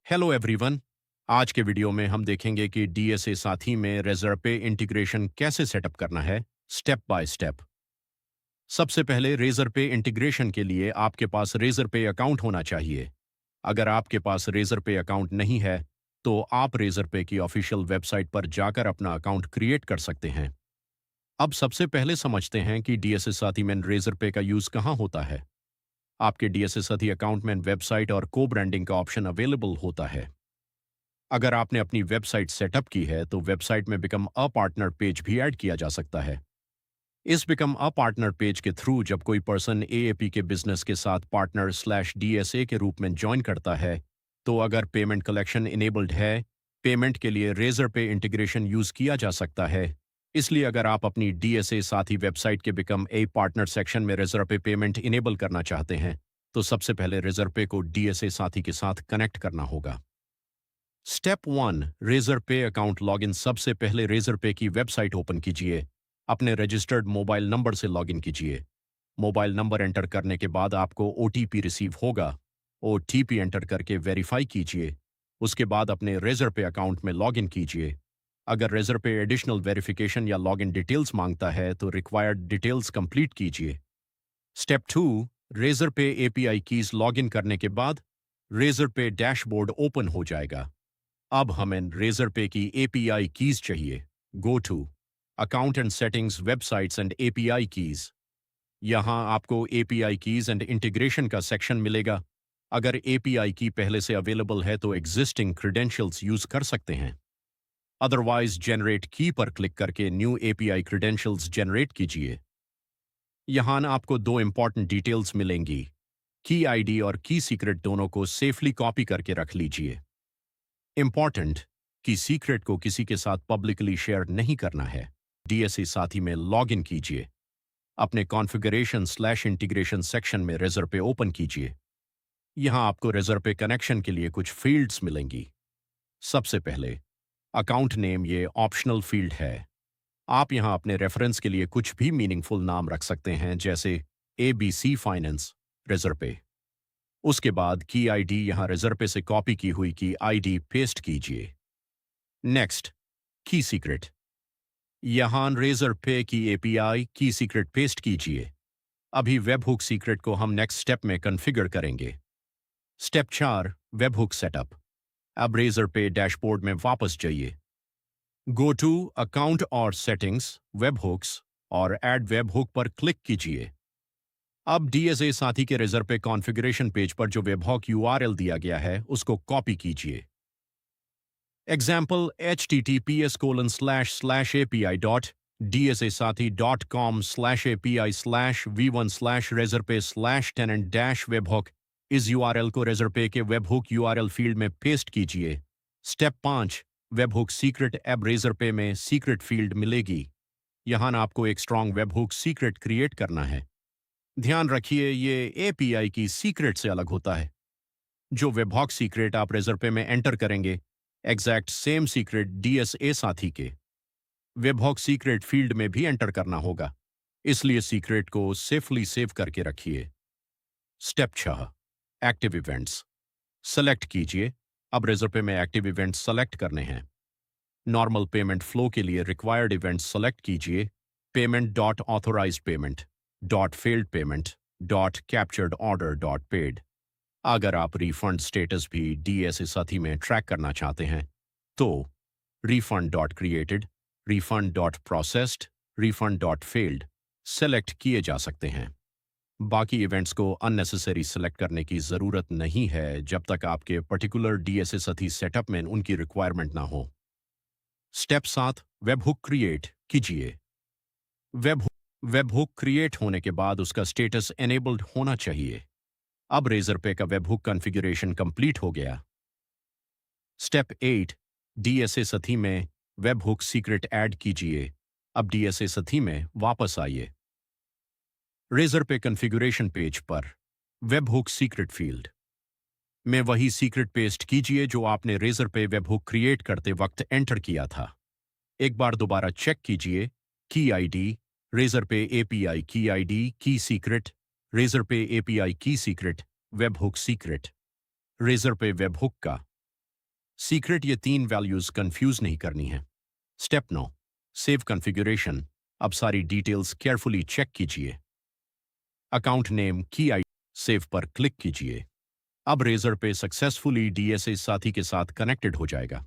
Hello everyone. आज के video में हम देखेंगे कि डीएसए साथी में रेजरपे इंटीग्रेशन कैसे सेटअप करना है, स्टेप बाय स्टेप। सबसे पहले रेजरपे इंटीग्रेशन के लिए आपके पास रेजरपे अकाउंट होना चाहिए। अगर आपके पास रेजरपे अकाउंट नहीं है तो आप रेजरपे की ऑफिशियल वेबसाइट पर जाकर अपना अकाउंट क्रिएट कर सकते हैं। अब सबसे पहले समझते हैं कि डीएसए साथी में रेजरपे का यूज कहाँ होता है। आपके डीएसए साथी अकाउंट में वेबसाइट और को ब्रांडिंग का ऑप्शन अवेलेबल होता है। अगर आपने अपनी वेबसाइट सेटअप की है तो वेबसाइट में बिकम अ पार्टनर पेज भी ऐड किया जा सकता है। इस बिकम अ पार्टनर पेज के थ्रू जब कोई पर्सन एएपी के बिजनेस के साथ पार्टनर स्लैश डीएसए के रूप में ज्वाइन करता है तो अगर पेमेंट कलेक्शन इनेबल्ड है, पेमेंट के लिए रेजर पे इंटीग्रेशन यूज किया जा सकता है। इसलिए अगर आप अपनी डीएसए साथी वेबसाइट के बिकम ए पार्टनर सेक्शन में रेजर पे पेमेंट इनेबल करना चाहते हैं तो सबसे पहले रेजर पे को डीएसए साथी के साथ कनेक्ट करना होगा। स्टेप 1, रेजर पे अकाउंट लॉगिन। सबसे पहले रेजर पे की वेबसाइट ओपन कीजिए। अपने रजिस्टर्ड मोबाइल नंबर से लॉगिन कीजिए। मोबाइल नंबर एंटर करने के बाद आपको ओटीपी रिसीव होगा। ओटीपी एंटर करके वेरीफाई कीजिए। उसके बाद अपने रेजर पे अकाउंट में लॉगिन कीजिए। अगर रेजर पे एडिशनल वेरिफिकेशन या लॉगिन डिटेल्स मांगता है तो रिक्वायर्ड डिटेल्स कंप्लीट कीजिए। स्टेप 2, रेजर पे एपीआई कीज। लॉगिन करने के बाद रेजर पे डैशबोर्ड ओपन हो जाएगा। अब हमें रेजर पे की एपीआई कीज चाहिए। Go to account and settings, websites and API keys. यहां आपको एपीआई कीज एंड इंटीग्रेशन का सेक्शन मिलेगा। अगर एपीआई की पहले से अवेलेबल है तो एग्जिस्टिंग क्रेडेंशियल्स यूज कर सकते हैं। अदरवाइज जनरेट की पर क्लिक करके न्यू एपीआई क्रेडेंशियल्स जनरेट कीजिए। यहां आपको दो इंपॉर्टेंट डिटेल्स मिलेंगी। की आईडी और की सीक्रेट दोनों को सेफली कॉपी करके रख लीजिए। इंपॉर्टेंट कि सीक्रेट को किसी के साथ पब्लिकली शेयर नहीं करना है। डीएसए साथी में लॉग इन कीजिए। अपने कॉन्फ़िगरेशन स्लैश इंटीग्रेशन सेक्शन में रेजर पे ओपन कीजिए। यहां आपको रेजर पे कनेक्शन के लिए कुछ फील्ड्स मिलेंगी। सबसे पहले अकाउंट नेम, ये ऑप्शनल फील्ड है। आप यहां अपने रेफरेंस के लिए कुछ भी मीनिंगफुल नाम रख सकते हैं, जैसे एबीसी फाइनेंस रेजर पे। उसके बाद की आईडी, यहां रेजर पे से कॉपी की हुई की आईडी पेस्ट कीजिए। नेक्स्ट, की सीक्रेट। यहां रेजर पे की एपीआई की सीक्रेट पेस्ट कीजिए। अभी वेबहुक सीक्रेट को हम नेक्स्ट स्टेप में कॉन्फ़िगर करेंगे। Step 4, webhook setup. अब रेजर पे डैशबोर्ड में वापस जाइए। गो टू अकाउंट और सेटिंग्स, वेबहुक्स और ऐड वेबहुक पर क्लिक कीजिए। अब डीएसए साथी के रेजर पे कॉन्फ़िगरेशन पेज पर जो वेबहॉक यूआरएल दिया गया है उसको कॉपी कीजिए। एग्जाम्पल https://api.dsasathi.com/api/v1/reserpe/tenant-webhook इस यूआरएल को रेजरपे के वेबहुक यूआरएल फील्ड में पेस्ट कीजिए। Step 5, webhook secret. App Razorpay में सीक्रेट फील्ड मिलेगी। यहां आपको एक स्ट्रॉन्ग वेबहुक सीक्रेट क्रिएट करना है। ध्यान रखिए, ये एपीआई की सीक्रेट से अलग होता है। जो वेबहॉक सीक्रेट आप रेजरपे में एंटर करेंगे, एग्जैक्ट सेम सीक्रेट डीएसए साथी के वेबहॉक सीक्रेट फील्ड में भी एंटर करना होगा। इसलिए सीक्रेट को सेफली सेव करके रखिए। स्टेप 6, एक्टिव इवेंट्स सेलेक्ट कीजिए। अब रेजरपे में एक्टिव इवेंट्स सेलेक्ट करने हैं। नॉर्मल पेमेंट फ्लो के लिए रिक्वायर्ड इवेंट्स सेलेक्ट कीजिए। Payment dot authorised payment, dot failed payment, dot captured order, dot paid. अगर आप रिफंड स्टेटस भी डीएसए साथी में ट्रैक करना चाहते हैं तो refund dot created, refund dot processed, refund dot failed select किए जा सकते हैं। बाकी इवेंट्स को अननेसेसरी सेलेक्ट करने की ज़रूरत नहीं है जब तक आपके पर्टिकुलर डीएसए साथी सेटअप में उनकी रिक्वायरमेंट ना हो। स्टेप 7, वेबहुक क्रिएट कीजिए। वेब वेबहुक क्रिएट होने के बाद उसका स्टेटस एनेबल्ड होना चाहिए। अब रेजर पे का वेबहुक कॉन्फ़िगरेशन कंप्लीट हो गया। स्टेप 8, डीएसए साथी में वेबहुक सीक्रेट ऐड कीजिए। अब डीएसए साथी में वापस आइए। रेजर पे कॉन्फ़िगरेशन पेज पर वेबहुक सीक्रेट फील्ड में वही सीक्रेट पेस्ट कीजिए जो आपने रेजर पे वेबहुक क्रिएट करते वक्त एंटर किया था। एक बार दोबारा चेक कीजिए। की आईडी, रेजर पे एपीआई की आईडी, की सीक्रेट, रेजर पे एपीआई की सीक्रेट, वेबहुक सीक्रेट। रेजर पे वेबहुक का सीक्रेट ये 3 वैल्यूज कंफ्यूज नहीं करनी है। Step 9, save configuration. अब सारी डिटेल्स केयरफुली चेक कीजिए। अकाउंट नेम, की आई, सेव पर क्लिक कीजिए। अब रेजर पे सक्सेसफुली डीएसए साथी के साथ कनेक्टेड हो जाएगा।